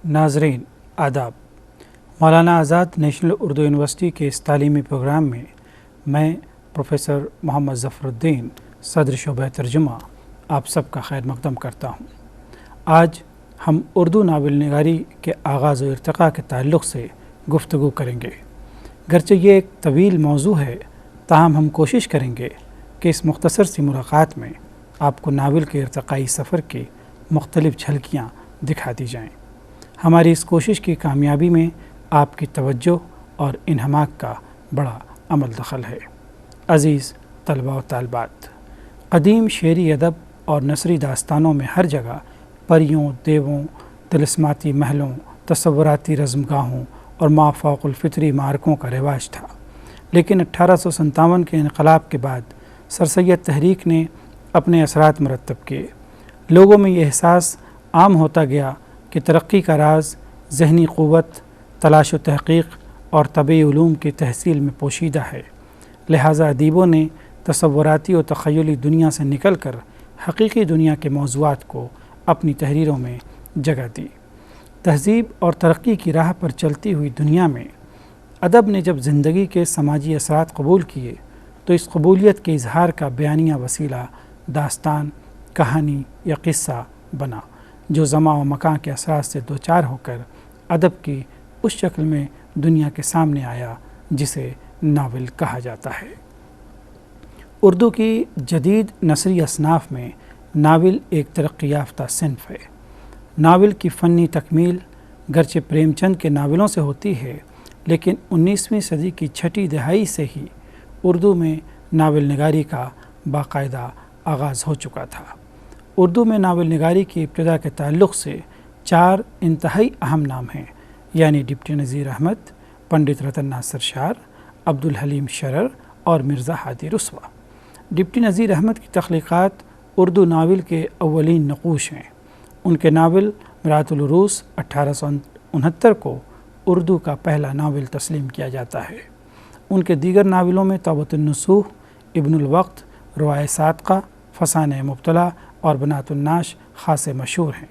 ناظرین آداب، Maulana Azad national Urdu university کے اس تعلیمی پروگرام میں میں پروفیسر محمد ظفر الدین صدر شعبہ ترجمہ آپ سب کا خیر مقدم کرتا ہوں۔ آج ہم اردو ناول نگاری کے آغاز و ارتقاء کے تعلق سے گفتگو کریں گے۔ گرچہ یہ ایک طویل موضوع ہے، تاہم ہم کوشش کریں گے کہ اس مختصر سی ملاقات میں آپ کو ناول کے ارتقائی سفر کی مختلف جھلکیاں دکھا دی جائیں۔ ہماری اس کوشش کی کامیابی میں آپ کی توجہ اور انہماک کا بڑا عمل دخل ہے۔ عزیز طلباء و طالبات، قدیم شعری ادب اور نثری داستانوں میں ہر جگہ پریوں، دیووں، طلسماتی محلوں، تصوراتی رزمگاہوں اور مافوق الفطری معرکوں کا رواج تھا، لیکن 1857 کے انقلاب کے بعد سر سید تحریک نے اپنے اثرات مرتب کیے۔ لوگوں میں یہ احساس عام ہوتا گیا کہ ترقی کا راز ذہنی قوت، تلاش و تحقیق اور طبعی علوم کی تحصیل میں پوشیدہ ہے، لہٰذا ادیبوں نے تصوراتی و تخیلی دنیا سے نکل کر حقیقی دنیا کے موضوعات کو اپنی تحریروں میں جگہ دی۔ تہذیب اور ترقی کی راہ پر چلتی ہوئی دنیا میں ادب نے جب زندگی کے سماجی اثرات قبول کیے تو اس قبولیت کے اظہار کا بیانیہ وسیلہ داستان، کہانی یا قصہ بنا، جو زمان و مکان کے اثرات سے دوچار ہو کر ادب کی اس شکل میں دنیا کے سامنے آیا جسے ناول کہا جاتا ہے۔ اردو کی جدید نثری اصناف میں ناول ایک ترقی یافتہ صنف ہے۔ ناول کی فنی تکمیل گرچہ پریم چند کے ناولوں سے ہوتی ہے، لیکن 19ویں صدی کی چھٹی دہائی سے ہی اردو میں ناول نگاری کا باقاعدہ آغاز ہو چکا تھا۔ اردو میں ناول نگاری کی ابتدا کے تعلق سے 4 انتہائی اہم نام ہیں، یعنی ڈپٹی نذیر احمد، پنڈت رتن ناتھ سرشار، عبدالحلیم شرر اور مرزا ہادی رسوا۔ ڈپٹی نذیر احمد کی تخلیقات اردو ناول کے اولین نقوش ہیں۔ ان کے ناول مرآت العروس 1869 کو اردو کا پہلا ناول تسلیم کیا جاتا ہے۔ ان کے دیگر ناولوں میں توبۃ النصوح، ابن الوقت، روائے صادقہ، فسانہ مبتلا اور بنات الناش خاصے مشہور ہیں۔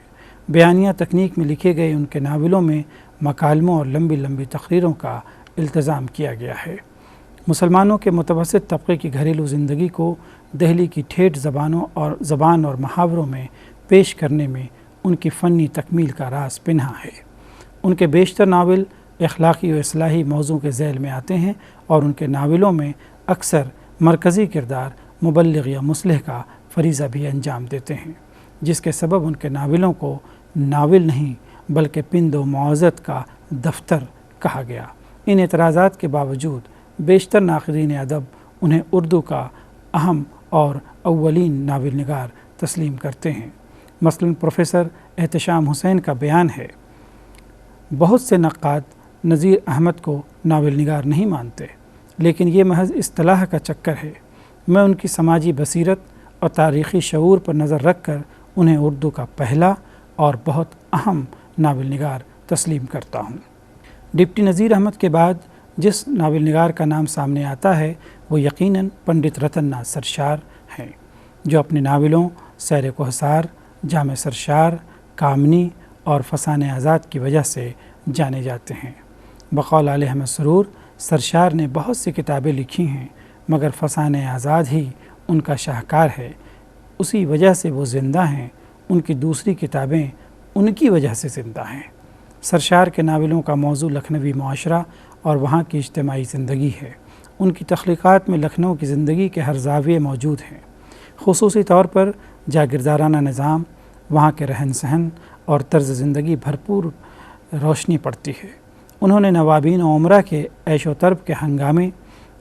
بیانیہ تکنیک میں لکھے گئے ان کے ناولوں میں مکالموں اور لمبی لمبی تقریروں کا التزام کیا گیا ہے۔ مسلمانوں کے متوسط طبقے کی گھریلو زندگی کو دہلی کی ٹھیٹھ زبان اور محاوروں میں پیش کرنے میں ان کی فنی تکمیل کا راز پنہاں ہے۔ ان کے بیشتر ناول اخلاقی و اصلاحی موضوع کے ذیل میں آتے ہیں اور ان کے ناولوں میں اکثر مرکزی کردار مبلغ یا مصلح کا فریضہ بھی انجام دیتے ہیں، جس کے سبب ان کے ناولوں کو ناول نہیں بلکہ پند و موعظت کا دفتر کہا گیا۔ ان اعتراضات کے باوجود بیشتر ناقدین ادب انہیں اردو کا اہم اور اولین ناول نگار تسلیم کرتے ہیں۔ مثلاً پروفیسر احتشام حسین کا بیان ہے، بہت سے نقاد نذیر احمد کو ناول نگار نہیں مانتے، لیکن یہ محض اصطلاح کا چکر ہے۔ میں ان کی سماجی بصیرت اور تاریخی شعور پر نظر رکھ کر انہیں اردو کا پہلا اور بہت اہم ناول نگار تسلیم کرتا ہوں۔ ڈپٹی نذیر احمد کے بعد جس ناول نگار کا نام سامنے آتا ہے وہ یقیناً پنڈت رتن ناتھ سرشار ہیں، جو اپنے ناولوں سیر کوہسار، جامع سرشار، کامنی اور فسانہ آزاد کی وجہ سے جانے جاتے ہیں۔ بقول آل احمد سرور، سرشار نے بہت سی کتابیں لکھی ہیں مگر فسانہ آزاد ہی ان کا شاہکار ہے، اسی وجہ سے وہ زندہ ہیں، ان کی دوسری کتابیں ان کی وجہ سے زندہ ہیں۔ سرشار کے ناولوں کا موضوع لکھنوی معاشرہ اور وہاں کی اجتماعی زندگی ہے۔ ان کی تخلیقات میں لکھنؤ کی زندگی کے ہر زاویے موجود ہیں، خصوصی طور پر جاگیردارانہ نظام، وہاں کے رہن سہن اور طرز زندگی بھرپور روشنی پڑتی ہے۔ انہوں نے نوابین و امراء کے عیش و طرب کے ہنگامے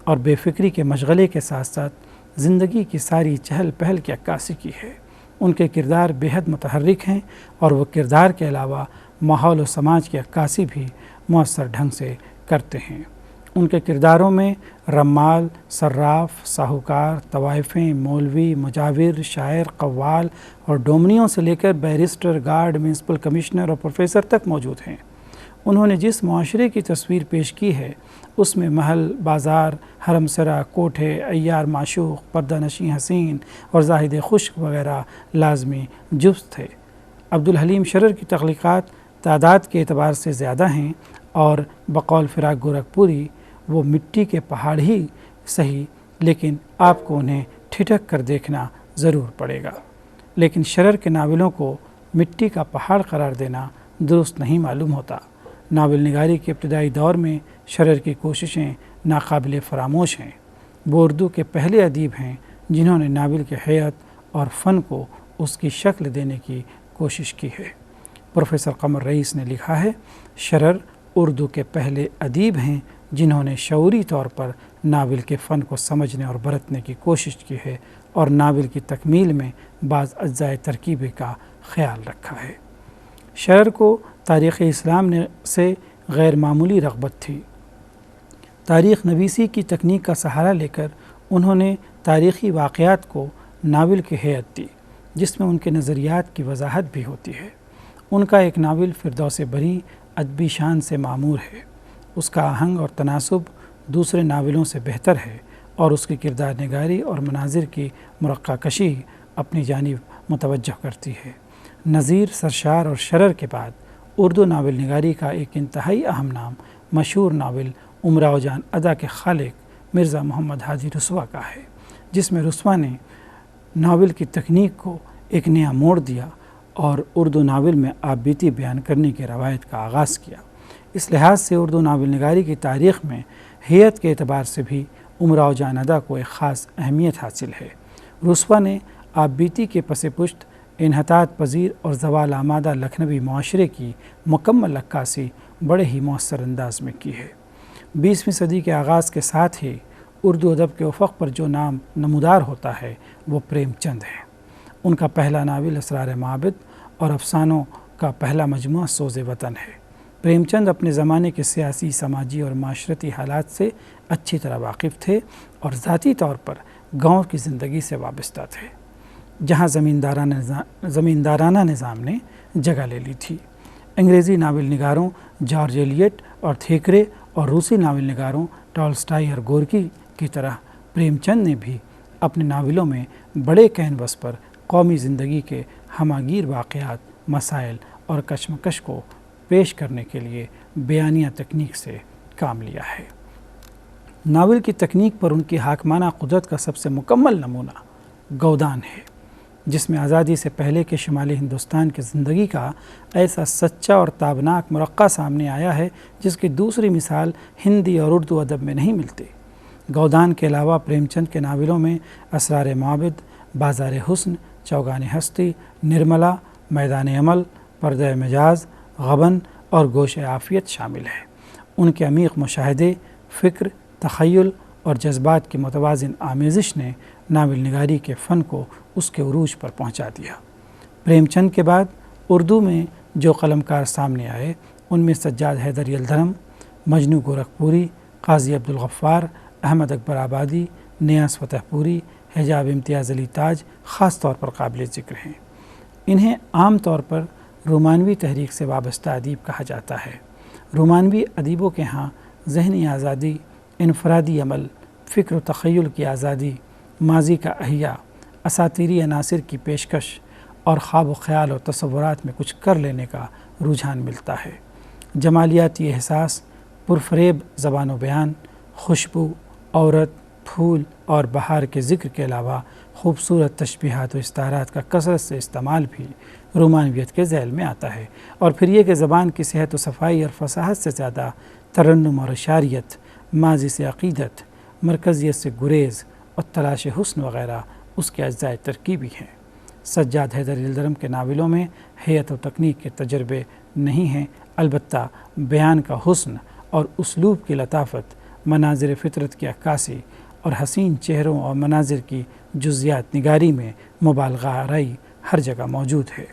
اور بے فکری کے مشغلے کے ساتھ ساتھ زندگی کی ساری چہل پہل کی عکاسی کی ہے۔ ان کے کردار بے حد متحرک ہیں اور وہ کردار کے علاوہ ماحول و سماج کی عکاسی بھی مؤثر ڈھنگ سے کرتے ہیں۔ ان کے کرداروں میں رمال، صراف، ساہوکار، طوائفیں، مولوی، مجاور، شاعر، قوال اور ڈومنیوں سے لے کر بیرسٹر، گارڈ، میونسپل کمشنر اور پروفیسر تک موجود ہیں۔ انہوں نے جس معاشرے کی تصویر پیش کی ہے اس میں محل، بازار، حرم سرا، کوٹھے، عیار معشوق، پردہ نشیں حسین اور زاہد خشک وغیرہ لازمی جز تھے۔ عبدالحلیم شرر کی تخلیقات تعداد کے اعتبار سے زیادہ ہیں، اور بقول فراق گورکھپوری وہ مٹی کے پہاڑ ہی صحیح، لیکن آپ کو انہیں ٹھٹک کر دیکھنا ضرور پڑے گا۔ لیکن شرر کے ناولوں کو مٹی کا پہاڑ قرار دینا درست نہیں معلوم ہوتا۔ ناول نگاری کے ابتدائی دور میں شرر کی کوششیں ناقابل فراموش ہیں۔ وہ اردو کے پہلے ادیب ہیں جنہوں نے ناول کی حیت اور فن کو اس کی شکل دینے کی کوشش کی ہے۔ پروفیسر قمر رئیس نے لکھا ہے، شرر اردو کے پہلے ادیب ہیں جنہوں نے شعوری طور پر ناول کے فن کو سمجھنے اور برتنے کی کوشش کی ہے اور ناول کی تکمیل میں بعض اجزائے ترکیبی کا خیال رکھا ہے۔ شرر کو تاریخ اسلام سے غیر معمولی رغبت تھی۔ تاریخ نویسی کی تکنیک کا سہارا لے کر انہوں نے تاریخی واقعات کو ناول کی حیت دی، جس میں ان کے نظریات کی وضاحت بھی ہوتی ہے۔ ان کا ایک ناول فردوس بری ادبی شان سے معمور ہے۔ اس کا آہنگ اور تناسب دوسرے ناولوں سے بہتر ہے، اور اس کی کردار نگاری اور مناظر کی مرقع کشی اپنی جانب متوجہ کرتی ہے۔ نظیر، سرشار اور شرر کے بعد اردو ناول نگاری کا ایک انتہائی اہم نام مشہور ناول امراؤ جان ادا کے خالق مرزا محمد حاجی رسوا کا ہے، جس میں رسوا نے ناول کی تکنیک کو ایک نیا موڑ دیا اور اردو ناول میں آپ بیتی بیان کرنے کی روایت کا آغاز کیا۔ اس لحاظ سے اردو ناول نگاری کی تاریخ میں حیت کے اعتبار سے بھی امراؤ جان ادا کو ایک خاص اہمیت حاصل ہے۔ رسوا نے آپ بیتی کے پس پشت انحطاط پذیر اور زوال آمادہ لکھنوی معاشرے کی مکمل عکاسی بڑے ہی مؤثر انداز میں کی ہے۔ 20ویں صدی کے آغاز کے ساتھ ہی اردو ادب کے افق پر جو نام نمودار ہوتا ہے وہ پریم چند ہے۔ ان کا پہلا ناول اسرار معابد اور افسانوں کا پہلا مجموعہ سوز وطن ہے۔ پریم چند اپنے زمانے کے سیاسی، سماجی اور معاشرتی حالات سے اچھی طرح واقف تھے اور ذاتی طور پر گاؤں کی زندگی سے وابستہ تھے، جہاں زمیندارانہ نظام نے جگہ لے لی تھی۔ انگریزی ناول نگاروں جارج ایلیٹ اور تھیکرے اور روسی ناول نگاروں ٹالسٹائی اور گورکی کی طرح پریم چند نے بھی اپنے ناولوں میں بڑے کینوس پر قومی زندگی کے ہماگیر واقعات، مسائل اور کشمکش کو پیش کرنے کے لیے بیانیہ تکنیک سے کام لیا ہے۔ ناول کی تکنیک پر ان کی حاکمانہ قدرت کا سب سے مکمل نمونہ گودان ہے، جس میں آزادی سے پہلے کے شمالی ہندوستان کی زندگی کا ایسا سچا اور تابناک مرقع سامنے آیا ہے جس کی دوسری مثال ہندی اور اردو ادب میں نہیں ملتی۔ گودان کے علاوہ پریم چند کے ناولوں میں اسرار معابد، بازار حسن، چوگان ہستی، نرملا، میدان عمل، پردہ مجاز، غبن اور گوش عافیت شامل ہے۔ ان کے عمیق مشاہدے، فکر، تخیل اور جذبات کی متوازن آمیزش نے ناول نگاری کے فن کو اس کے عروج پر پہنچا دیا۔ پریم چند کے بعد اردو میں جو قلمکار سامنے آئے ان میں سجاد حیدر یلدرم، مجنو گورکھپوری، قاضی عبدالغفار، احمد اکبر آبادی، نیاز فتح پوری، حجاب امتیاز علی تاج خاص طور پر قابل ذکر ہیں۔ انہیں عام طور پر رومانوی تحریک سے وابستہ ادیب کہا جاتا ہے۔ رومانوی ادیبوں کے ہاں ذہنی آزادی، انفرادی عمل، فکر و تخیل کی آزادی، ماضی کا احیاء، اساطیری عناصر کی پیشکش اور خواب و خیال اور تصورات میں کچھ کر لینے کا رجحان ملتا ہے۔ جمالیاتی احساس، پرفریب زبان و بیان، خوشبو، عورت، پھول اور بہار کے ذکر کے علاوہ خوبصورت تشبیہات و استعارات کا کثرت سے استعمال بھی رومانویت کے ذیل میں آتا ہے، اور پھر یہ کہ زبان کی صحت و صفائی اور فصاحت سے زیادہ ترنم اور اشاریت، ماضی سے عقیدت، مرکزیت سے گریز اور تلاش حسن وغیرہ اس کے اجزائے ترکیبی ہیں۔ سجاد حیدر یلدرم کے ناولوں میں حیت و تکنیک کے تجربے نہیں ہیں، البتہ بیان کا حسن اور اسلوب کی لطافت، مناظر فطرت کی عکاسی اور حسین چہروں اور مناظر کی جزیات نگاری میں مبالغہ آرائی ہر جگہ موجود ہے۔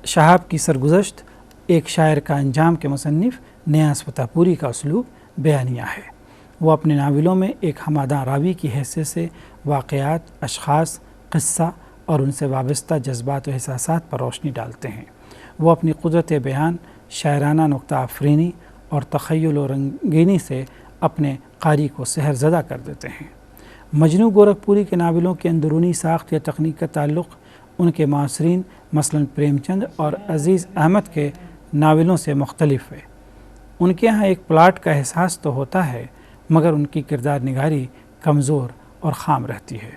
شہاب کی سرگزشت، ایک شاعر کا انجام کے مصنف نیاز فتح پوری کا اسلوب بیانیہ ہے۔ وہ اپنے ناولوں میں ایک ہماداں راوی کی حیثیت سے واقعات، اشخاص، قصہ اور ان سے وابستہ جذبات و احساسات پر روشنی ڈالتے ہیں۔ وہ اپنی قدرت بیان، شاعرانہ نکتہ آفرینی اور تخیل و رنگینی سے اپنے قاری کو سحر زدہ کر دیتے ہیں۔ مجنو گورکھپوری کے ناولوں کی اندرونی ساخت یا تکنیک کا تعلق ان کے معاصرین مثلاً پریم چند اور عزیز احمد کے ناولوں سے مختلف ہے۔ ان کے ہاں ایک پلاٹ کا احساس تو ہوتا ہے، مگر ان کی کردار نگاری کمزور اور خام رہتی ہے۔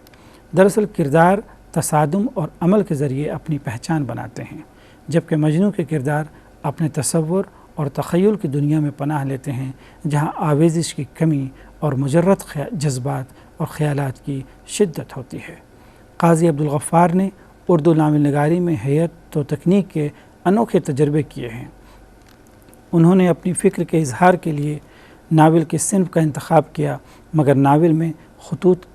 دراصل کردار تصادم اور عمل کے ذریعے اپنی پہچان بناتے ہیں، جبکہ مجنوں کے کردار اپنے تصور اور تخیل کی دنیا میں پناہ لیتے ہیں، جہاں آویزش کی کمی اور مجرد جذبات اور خیالات کی شدت ہوتی ہے۔ قاضی عبدالغفار نے اردو ناول نگاری میں حیت و تکنیک کے انوکھے تجربے کیے ہیں۔ انہوں نے اپنی فکر کے اظہار کے لیے ناول کے صنف کا انتخاب کیا، مگر ناول میں خطوط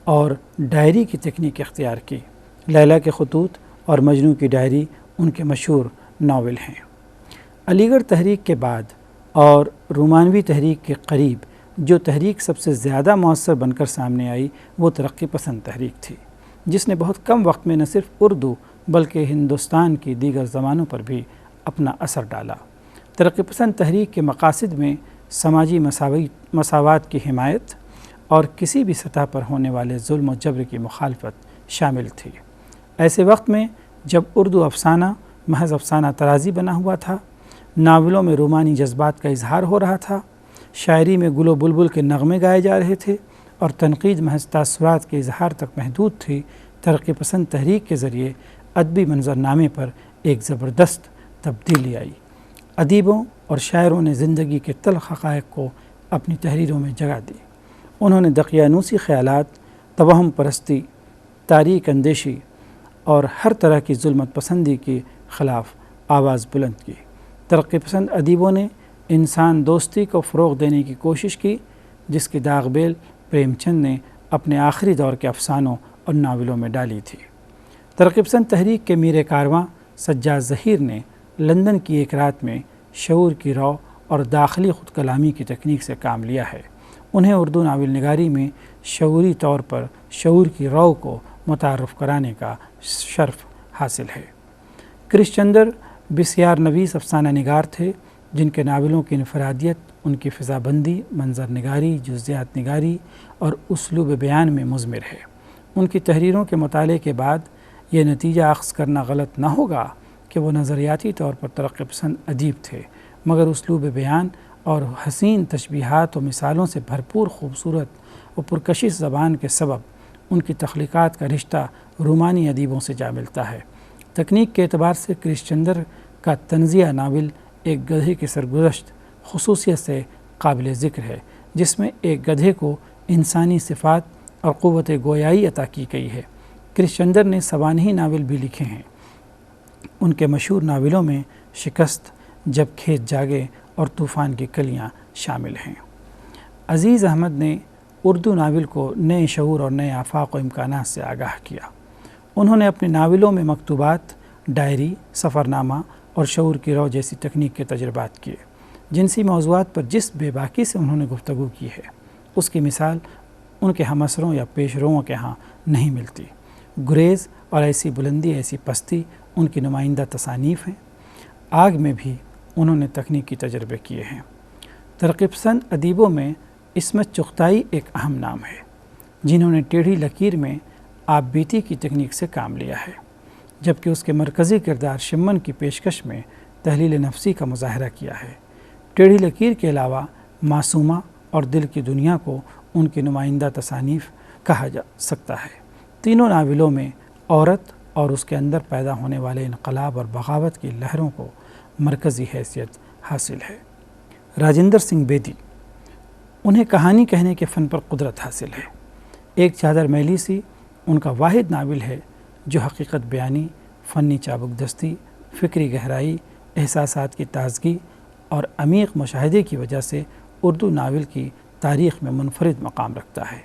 اور ڈائری کی تکنیک اختیار کی۔ لیلا کے خطوط اور مجنوں کی ڈائری ان کے مشہور ناول ہیں۔ علی گڑھ تحریک کے بعد اور رومانوی تحریک کے قریب جو تحریک سب سے زیادہ مؤثر بن کر سامنے آئی وہ ترقی پسند تحریک تھی، جس نے بہت کم وقت میں نہ صرف اردو بلکہ ہندوستان کی دیگر زبانوں پر بھی اپنا اثر ڈالا۔ ترقی پسند تحریک کے مقاصد میں سماجی مساوات کی حمایت اور کسی بھی سطح پر ہونے والے ظلم و جبر کی مخالفت شامل تھی۔ ایسے وقت میں جب اردو افسانہ محض افسانہ ترازی بنا ہوا تھا، ناولوں میں رومانی جذبات کا اظہار ہو رہا تھا، شاعری میں گل و بلبل کے نغمے گائے جا رہے تھے اور تنقید محض تاثرات کے اظہار تک محدود تھی، ترقی پسند تحریک کے ذریعے ادبی منظرنامے پر ایک زبردست تبدیلی آئی۔ ادیبوں اور شاعروں نے زندگی کے تلخ حقائق کو اپنی تحریروں میں جگہ دی۔ انہوں نے دقیانوسی خیالات، توہم پرستی، تاریک اندیشی اور ہر طرح کی ظلمت پسندی کے خلاف آواز بلند کی۔ ترقی پسند ادیبوں نے انسان دوستی کو فروغ دینے کی کوشش کی، جس کی داغ بیل پریم چند نے اپنے آخری دور کے افسانوں اور ناولوں میں ڈالی تھی۔ ترقی پسند تحریک کے میر کارواں سجاد ظہیر نے لندن کی ایک رات میں شعور کی رو اور داخلی خود کلامی کی تکنیک سے کام لیا ہے۔ انہیں اردو ناول نگاری میں شعوری طور پر شعور کی رو کو متعارف کرانے کا شرف حاصل ہے۔ کرش چندر بسیار نویس افسانہ نگار تھے، جن کے ناولوں کی انفرادیت ان کی فضا بندی، منظر نگاری، جزیات نگاری اور اسلوب بیان میں مضمر ہے۔ ان کی تحریروں کے مطالعے کے بعد یہ نتیجہ اخذ کرنا غلط نہ ہوگا کہ وہ نظریاتی طور پر ترقی پسند ادیب تھے، مگر اسلوب بیان اور حسین تشبیہات و مثالوں سے بھرپور خوبصورت و پرکشش زبان کے سبب ان کی تخلیقات کا رشتہ رومانی ادیبوں سے جا ملتا ہے۔ تکنیک کے اعتبار سے کرش چندر کا تنزیہ ناول ایک گدھے کی سرگزشت خصوصیت سے قابل ذکر ہے، جس میں ایک گدھے کو انسانی صفات اور قوت گویائی عطا کی گئی ہے۔ کرش چندر نے سوانحی ناول بھی لکھے ہیں۔ ان کے مشہور ناولوں میں شکست، جب کھیت جاگے اور طوفان کی کلیاں شامل ہیں۔ عزیز احمد نے اردو ناول کو نئے شعور اور نئے آفاق و امکانات سے آگاہ کیا۔ انہوں نے اپنے ناولوں میں مکتوبات، ڈائری، سفرنامہ اور شعور کی رو جیسی تکنیک کے تجربات کیے۔ جنسی موضوعات پر جس بے باکی سے انہوں نے گفتگو کی ہے، اس کی مثال ان کے ہم اثروں یا پیش روؤں کے ہاں نہیں ملتی۔ گریز اور ایسی بلندی ایسی پستی ان کی نمائندہ تصانیف ہیں۔ آگ میں بھی انہوں نے تکنیکی تجربے کیے ہیں۔ ترقی پسند ادیبوں میں عصمت چغتائی ایک اہم نام ہے، جنہوں نے ٹیڑھی لکیر میں آپ بیتی کی تکنیک سے کام لیا ہے، جبکہ اس کے مرکزی کردار شمن کی پیشکش میں تحلیل نفسی کا مظاہرہ کیا ہے۔ ٹیڑھی لکیر کے علاوہ معصومہ اور دل کی دنیا کو ان کی نمائندہ تصانیف کہا جا سکتا ہے۔ تینوں ناولوں میں عورت اور اس کے اندر پیدا ہونے والے انقلاب اور بغاوت کی لہروں کو مرکزی حیثیت حاصل ہے۔ راجندر سنگھ بیدی، انہیں کہانی کہنے کے فن پر قدرت حاصل ہے۔ ایک چادر میلی سی ان کا واحد ناول ہے جو حقیقت بیانی، فنی چابک دستی، فکری گہرائی، احساسات کی تازگی اور عمیق مشاہدے کی وجہ سے اردو ناول کی تاریخ میں منفرد مقام رکھتا ہے۔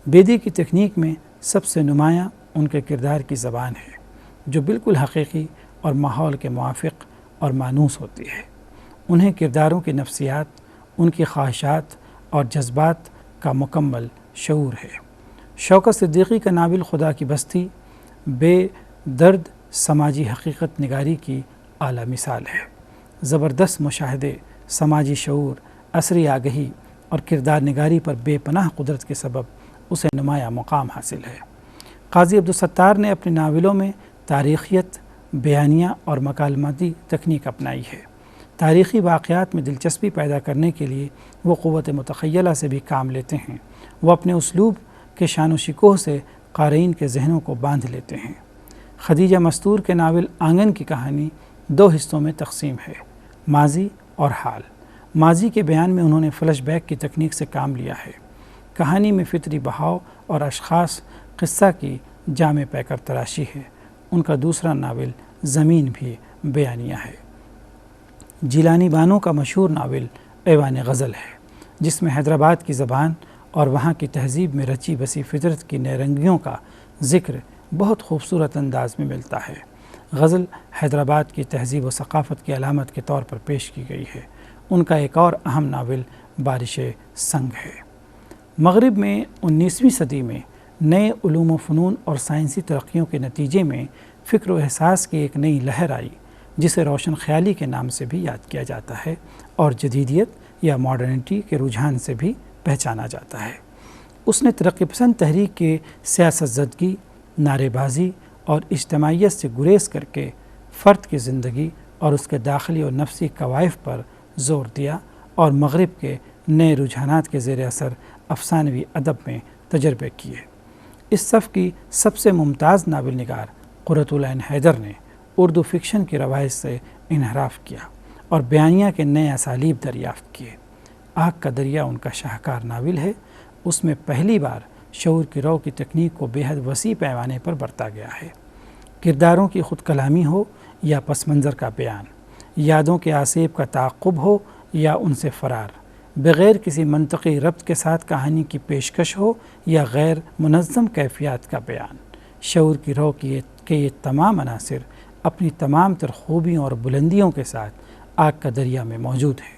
بیدی کی تکنیک میں سب سے نمایاں ان کے کردار کی زبان ہے، جو بالکل حقیقی اور ماحول کے موافق اور مانوس ہوتی ہے۔ انہیں کرداروں کی نفسیات، ان کی خواہشات اور جذبات کا مکمل شعور ہے۔ شوکت صدیقی کا ناول خدا کی بستی بے درد سماجی حقیقت نگاری کی اعلیٰ مثال ہے۔ زبردست مشاہدے، سماجی شعور، عصری آگہی اور کردار نگاری پر بے پناہ قدرت کے سبب اسے نمایاں مقام حاصل ہے۔ قاضی عبدالستار نے اپنے ناولوں میں تاریخیت، بیانیہ اور مکالماتی تکنیک اپنائی ہے۔ تاریخی واقعات میں دلچسپی پیدا کرنے کے لیے وہ قوت متخیلہ سے بھی کام لیتے ہیں۔ وہ اپنے اسلوب کے شان و شکوہ سے قارئین کے ذہنوں کو باندھ لیتے ہیں۔ خدیجہ مستور کے ناول آنگن کی کہانی 2 حصوں میں تقسیم ہے، ماضی اور حال۔ ماضی کے بیان میں انہوں نے فلیش بیک کی تکنیک سے کام لیا ہے۔ کہانی میں فطری بہاؤ اور اشخاص قصہ کی جامع پیکر تراشی ہے۔ ان کا دوسرا ناول زمین بھی بیانیہ ہے۔ جیلانی بانو کا مشہور ناول ایوان غزل ہے، جس میں حیدرآباد کی زبان اور وہاں کی تہذیب میں رچی بسی فطرت کی نیرنگیوں کا ذکر بہت خوبصورت انداز میں ملتا ہے۔ غزل حیدرآباد کی تہذیب و ثقافت کی علامت کے طور پر پیش کی گئی ہے۔ ان کا ایک اور اہم ناول بارش سنگ ہے۔ مغرب میں 19ویں صدی میں نئے علوم و فنون اور سائنسی ترقیوں کے نتیجے میں فکر و احساس کی ایک نئی لہر آئی، جسے روشن خیالی کے نام سے بھی یاد کیا جاتا ہے اور جدیدیت یا ماڈرنٹی کے رجحان سے بھی پہچانا جاتا ہے۔ اس نے ترقی پسند تحریک کے سیاست زدگی، نعرے بازی اور اجتماعیت سے گریز کر کے فرد کی زندگی اور اس کے داخلی اور نفسی کوائف پر زور دیا اور مغرب کے نئے رجحانات کے زیر اثر افسانوی ادب میں تجربے کیے۔ اس صف کی سب سے ممتاز ناول نگار قرۃ العین حیدر نے اردو فکشن کی روایت سے انحراف کیا اور بیانیہ کے نئے اسالیب دریافت کیے۔ آگ کا دریا ان کا شاہکار ناول ہے۔ اس میں پہلی بار شعور کی رو کی تکنیک کو بے حد وسیع پیمانے پر برتا گیا ہے۔ کرداروں کی خود کلامی ہو یا پس منظر کا بیان، یادوں کے آسیب کا تعاقب ہو یا ان سے فرار، بغیر کسی منطقی ربط کے ساتھ کہانی کی پیشکش ہو یا غیر منظم کیفیات کا بیان، شعور کی رو کے یہ تمام عناصر اپنی تمام تر خوبیوں اور بلندیوں کے ساتھ آگ کا دریا میں موجود ہیں۔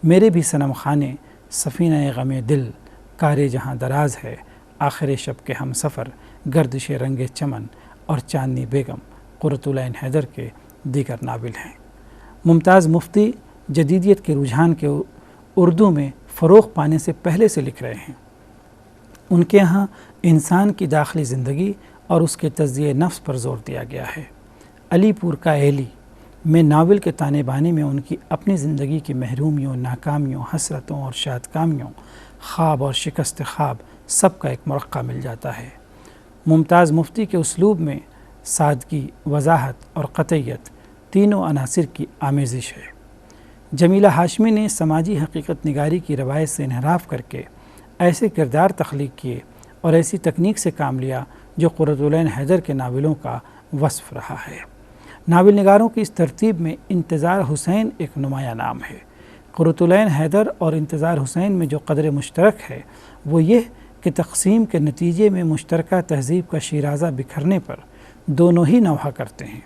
میرے بھی صنم خانے، سفینہ غم دل، کار جہاں دراز ہے، آخر شب کے ہم سفر، گردش رنگ چمن اور چاندنی بیگم قرۃ العین حیدر کے دیگر ناول ہیں۔ ممتاز مفتی جدیدیت کے رجحان کے اردو میں فروغ پانے سے پہلے سے لکھ رہے ہیں۔ ان کے ہاں انسان کی داخلی زندگی اور اس کے تجزیہ نفس پر زور دیا گیا ہے۔ علی پور کا ایلی میں ناول کے تانے بانے میں ان کی اپنی زندگی کی محرومیوں، ناکامیوں، حسرتوں اور شادکامیوں، خواب اور شکست خواب سب کا ایک مرقع مل جاتا ہے۔ ممتاز مفتی کے اسلوب میں سادگی، وضاحت اور قطعیت تینوں عناصر کی آمیزش ہے۔ جمیلہ ہاشمی نے سماجی حقیقت نگاری کی روایت سے انحراف کر کے ایسے کردار تخلیق کیے اور ایسی تکنیک سے کام لیا جو قرۃ العین حیدر کے ناولوں کا وصف رہا ہے۔ ناول نگاروں کی اس ترتیب میں انتظار حسین ایک نمایاں نام ہے۔ قرۃ العین حیدر اور انتظار حسین میں جو قدر مشترک ہے وہ یہ کہ تقسیم کے نتیجے میں مشترکہ تہذیب کا شیرازہ بکھرنے پر دونوں ہی نوحہ کرتے ہیں۔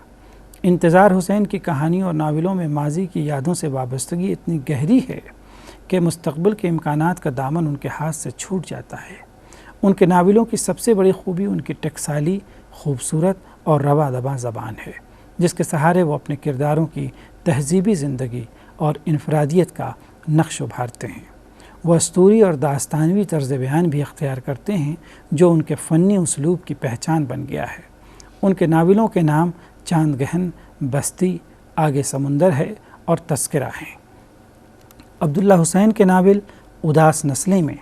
انتظار حسین کی کہانی اور ناولوں میں ماضی کی یادوں سے وابستگی اتنی گہری ہے کہ مستقبل کے امکانات کا دامن ان کے ہاتھ سے چھوٹ جاتا ہے۔ ان کے ناولوں کی سب سے بڑی خوبی ان کی ٹکسالی، خوبصورت اور رواں دباں زبان ہے، جس کے سہارے وہ اپنے کرداروں کی تہذیبی زندگی اور انفرادیت کا نقش ابھارتے ہیں۔ وہ اسطوری اور داستانوی طرز بیان بھی اختیار کرتے ہیں جو ان کے فنی اسلوب کی پہچان بن گیا ہے۔ ان کے ناولوں کے نام چاند گہن، بستی، آگے سمندر ہے اور تذکرہ ہیں۔ عبداللہ حسین کے ناول اداس نسلیں میں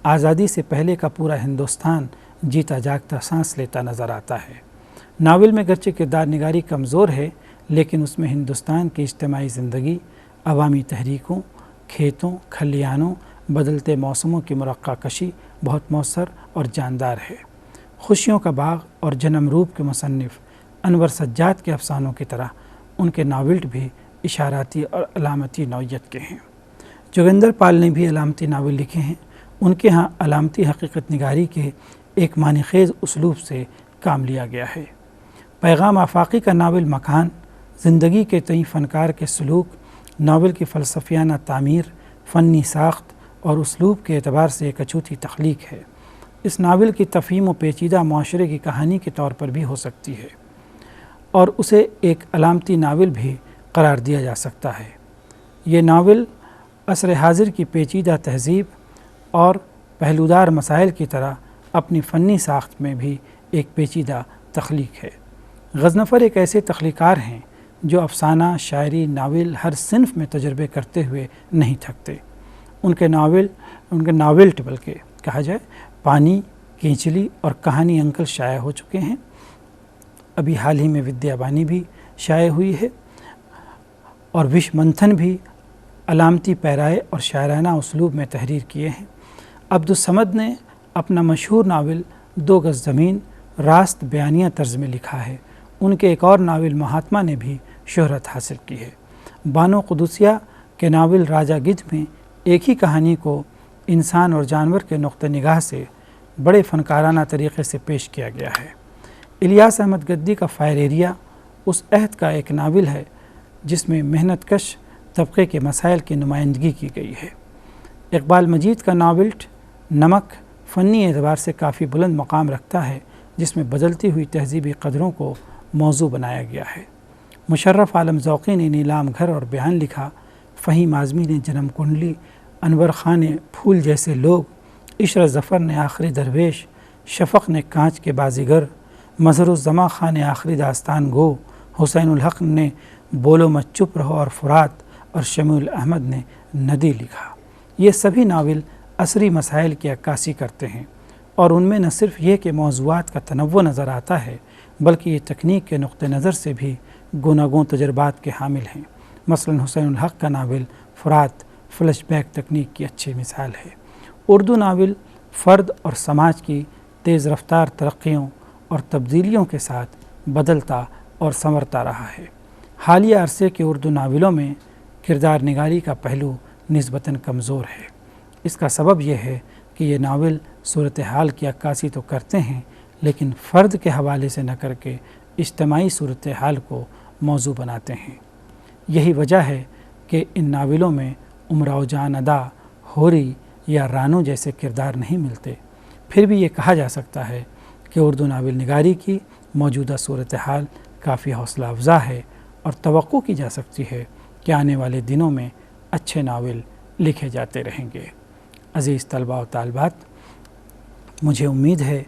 آزادی سے پہلے کا پورا ہندوستان جیتا جاگتا سانس لیتا نظر آتا ہے۔ ناول میں گرچہ کردار نگاری کمزور ہے، لیکن اس میں ہندوستان کی اجتماعی زندگی، عوامی تحریکوں، کھیتوں، کھلیانوں، بدلتے موسموں کی مرقع کشی بہت مؤثر اور جاندار ہے۔ خوشیوں کا باغ اور جنم روپ کے مصنف انور سجاد کے افسانوں کی طرح ان کے ناولٹ بھی اشاراتی اور علامتی نوعیت کے ہیں۔ جوگندر پال نے بھی علامتی ناول لکھے ہیں۔ ان کے ہاں علامتی حقیقت نگاری کے ایک معنی خیز اسلوب سے کام لیا گیا ہے۔ پیغام آفاقی کا ناول مکان، زندگی کے تئیں فنکار کے سلوک، ناول کی فلسفیانہ تعمیر، فنی ساخت اور اسلوب کے اعتبار سے ایک اچھوتی تخلیق ہے۔ اس ناول کی تفہیم و پیچیدہ معاشرے کی کہانی کے طور پر بھی ہو سکتی ہے اور اسے ایک علامتی ناول بھی قرار دیا جا سکتا ہے۔ یہ ناول عصر حاضر کی پیچیدہ تہذیب اور پہلودار مسائل کی طرح اپنی فنی ساخت میں بھی ایک پیچیدہ تخلیق ہے۔ غضنفر ایک ایسے تخلیقار ہیں جو افسانہ، شاعری، ناول ہر صنف میں تجربے کرتے ہوئے نہیں تھکتے۔ ان کے ناولٹ بلکہ کہا جائے پانی، کینچلی اور کہانی انکل شائع ہو چکے ہیں۔ ابھی حال ہی میں ودیا بانی بھی شائع ہوئی ہے، اور وش منتھن بھی علامتی پیرائے اور شاعرانہ اسلوب میں تحریر کیے ہیں۔ عبدالصمد نے اپنا مشہور ناول 2 گز زمین راست بیانیہ طرز میں لکھا ہے۔ ان کے ایک اور ناول مہاتما نے بھی شہرت حاصل کی ہے۔ بانو قدسیہ کے ناول راجہ گدھ میں ایک ہی کہانی کو انسان اور جانور کے نقطہ نگاہ سے بڑے فنکارانہ طریقے سے پیش کیا گیا ہے۔ الیاس احمد گدی کا فائر ایریا اس عہد کا ایک ناول ہے جس میں محنت کش طبقے کے مسائل کی نمائندگی کی گئی ہے۔ اقبال مجید کا ناولٹ نمک فنی اعتبار سے کافی بلند مقام رکھتا ہے، جس میں بدلتی ہوئی تہذیبی قدروں کو موضوع بنایا گیا ہے۔ مشرف عالم ذوقی نے نیلام گھر اور بیان لکھا، فہیم اعظمی نے جنم کنڈلی، انور خان نے پھول جیسے لوگ، عشرت ظفر نے آخری درویش، شفق نے کانچ کے بازیگر، مظہر الزماں خان نے آخری داستان گو، حسین الحق نے بولو مت چپ رہو اور فرات، اور شمیع احمد نے ندی لکھا۔ یہ سبھی ناول عصری مسائل کی عکاسی کرتے ہیں، اور ان میں نہ صرف یہ کہ موضوعات کا تنوع نظر آتا ہے بلکہ یہ تکنیک کے نقطہ نظر سے بھی گوناگون تجربات کے حامل ہیں۔ مثلا حسین الحق کا ناول فرات فلیش بیک تکنیک کی اچھی مثال ہے۔ اردو ناول فرد اور سماج کی تیز رفتار ترقیوں اور تبدیلیوں کے ساتھ بدلتا اور سنورتا رہا ہے۔ حالیہ عرصے کے اردو ناولوں میں کردار نگاری کا پہلو نسبتاً کمزور ہے۔ اس کا سبب یہ ہے کہ یہ ناول صورتحال کی عکاسی تو کرتے ہیں لیکن فرد کے حوالے سے نہ کر کے اجتماعی صورتحال کو موضوع بناتے ہیں۔ یہی وجہ ہے کہ ان ناولوں میں امراؤ جان ادا، ہوری یا رانو جیسے کردار نہیں ملتے۔ پھر بھی یہ کہا جا سکتا ہے کہ اردو ناول نگاری کی موجودہ صورتحال کافی حوصلہ افزا ہے، اور توقع کی جا سکتی ہے کہ آنے والے دنوں میں اچھے ناول لکھے جاتے رہیں گے۔ عزیز طلباء و طالبات، مجھے امید ہے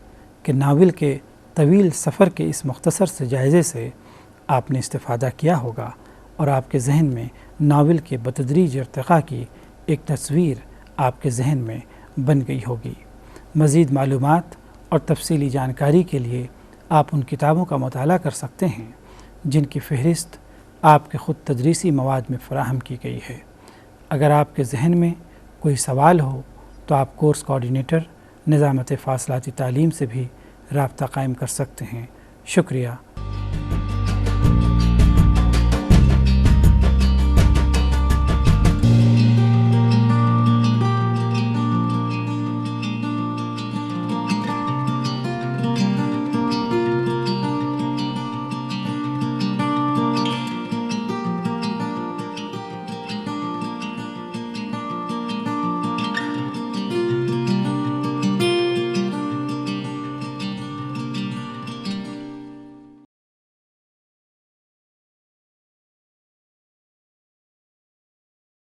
کہ ناول کے طویل سفر کے اس مختصر سے جائزے سے آپ نے استفادہ کیا ہوگا، اور آپ کے ذہن میں ناول کے بتدریج ارتقاء کی ایک تصویر آپ کے ذہن میں بن گئی ہوگی۔ مزید معلومات اور تفصیلی جانکاری کے لیے آپ ان کتابوں کا مطالعہ کر سکتے ہیں جن کی فہرست آپ کے خود تدریسی مواد میں فراہم کی گئی ہے۔ اگر آپ کے ذہن میں کوئی سوال ہو تو آپ کورس کوآرڈینیٹر نظامت فاصلاتی تعلیم سے بھی رابطہ قائم کر سکتے ہیں۔ شکریہ۔